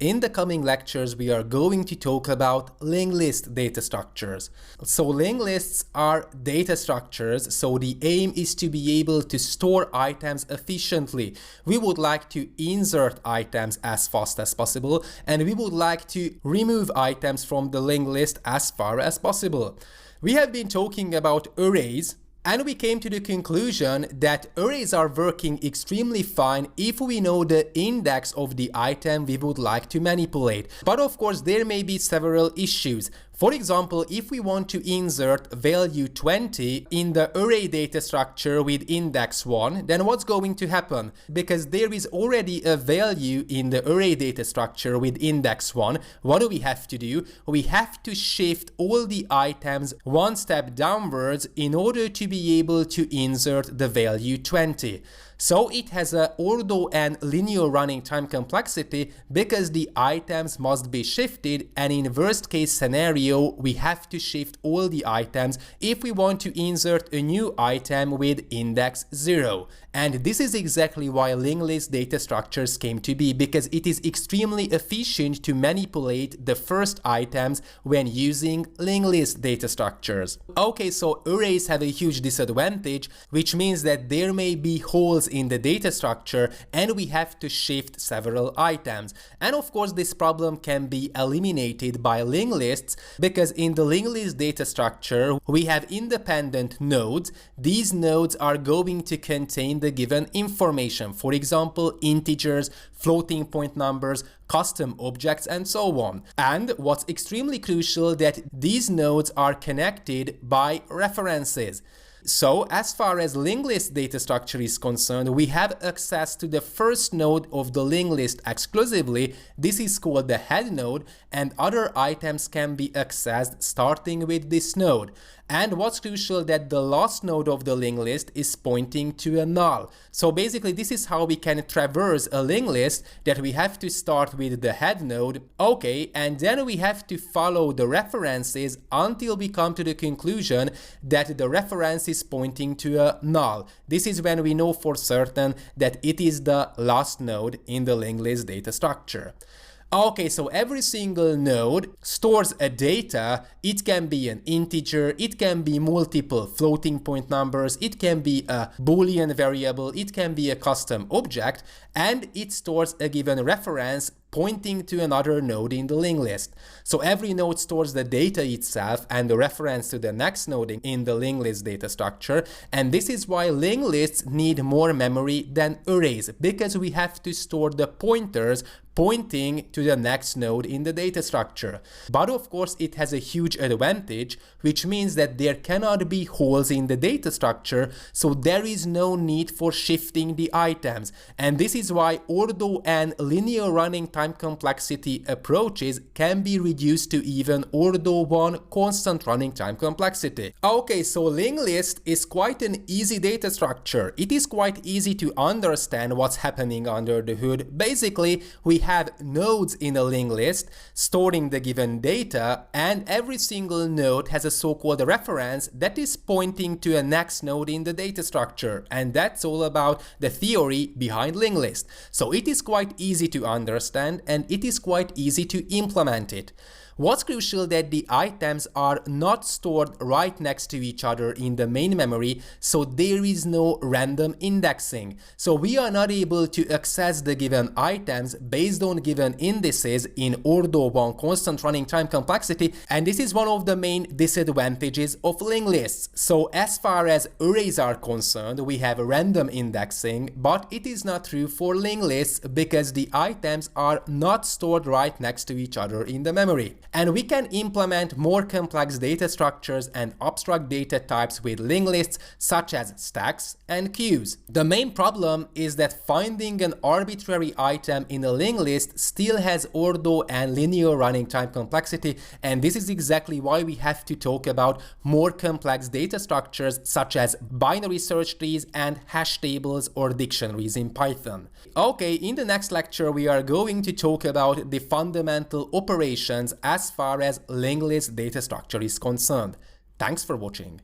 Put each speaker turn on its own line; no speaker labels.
In the coming lectures, we are going to talk about linked list data structures. So linked lists are data structures, so the aim is to be able to store items efficiently. We would like to insert items as fast as possible, and we would like to remove items from the linked list as far as possible. We have been talking about arrays, and we came to the conclusion that arrays are working extremely fine if we know the index of the item we would like to manipulate. But of course, there may be several issues. For example, if we want to insert value 20 in the array data structure with index 1, then what's going to happen? Because there is already a value in the array data structure with index 1, what do we have to do? We have to shift all the items one step downwards in order to be able to insert the value 20. So it has a ortho and linear running time complexity because the items must be shifted, and in worst case scenario we have to shift all the items if we want to insert a new item with index 0. And this is exactly why linked list data structures came to be, because it is extremely efficient to manipulate the first items when using linked list data structures. Okay, so arrays have a huge disadvantage, which means that there may be holes in the data structure and we have to shift several items. And of course, this problem can be eliminated by linked lists, because in the linked list data structure we have independent nodes. These nodes are going to contain the given information, for example, integers, floating point numbers, custom objects, and so on. And what's extremely crucial, that these nodes are connected by references. So as far as linked list data structure is concerned, we have access to the first node of the linked list exclusively. This is called the head node, and other items can be accessed starting with this node. And what's crucial, that the last node of the linked list is pointing to a null. So basically this is how we can traverse a linked list, that we have to start with the head node, okay, and then we have to follow the references until we come to the conclusion that the reference is pointing to a null. This is when we know for certain that it is the last node in the linked list data structure. Okay, so every single node stores a data. It can be an integer, it can be multiple floating point numbers, it can be a Boolean variable, it can be a custom object, and it stores a given reference pointing to another node in the linked list. So every node stores the data itself and the reference to the next node in the linked list data structure, and this is why linked lists need more memory than arrays, because we have to store the pointers pointing to the next node in the data structure. But of course it has a huge advantage, which means that there cannot be holes in the data structure, so there is no need for shifting the items. And this is why ortho and linear running time complexity approaches can be reduced to even ortho 1 constant running time complexity. Okay, so linked list is quite an easy data structure. It is quite easy to understand what's happening under the hood. Basically, we have nodes in a linked list storing the given data, and every single node has a so-called reference that is pointing to a next node in the data structure, and that's all about the theory behind linked list. So it is quite easy to understand and it is quite easy to implement it. What's crucial, that the items are not stored right next to each other in the main memory, so there is no random indexing. So we are not able to access the given items based on given indices in ortho 1 constant running time complexity, and this is one of the main disadvantages of linked lists. So as far as arrays are concerned, we have random indexing, but it is not true for linked lists because the items are not stored right next to each other in the memory. And we can implement more complex data structures and abstract data types with linked lists, such as stacks and queues. The main problem is that finding an arbitrary item in a linked list still has ortho and linear running time complexity, and this is exactly why we have to talk about more complex data structures such as binary search trees and hash tables or dictionaries in Python. Okay, in the next lecture we are going to talk about the fundamental operations as far as linked list data structure is concerned. Thanks for watching.